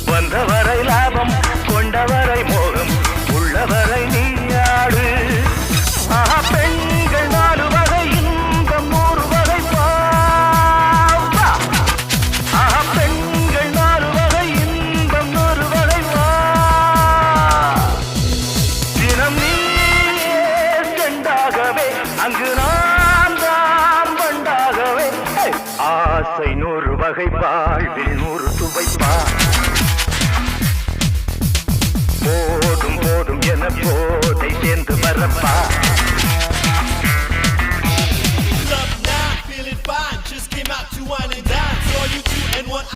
வந்தவரை லாபம் கொண்டவரை மோகம் உள்ளவரை நீயாடு. பெண்கள் 4 வகை இன்பம் 100 வகை வா. பெண்கள் 4 வகை இன்பம் 100 வகை வா. தினம் நீ செண்டாகவே அங்கு நான் தான் பண்டாகவே. ஆசை 100 வகை வாழ்வில் 100 சுவைப்பா. போதும் போதும் என போதை சேர்ந்து வரப்பா. Love now, feeling fine. Just came out to wine and dine. Saw you 2 and 1.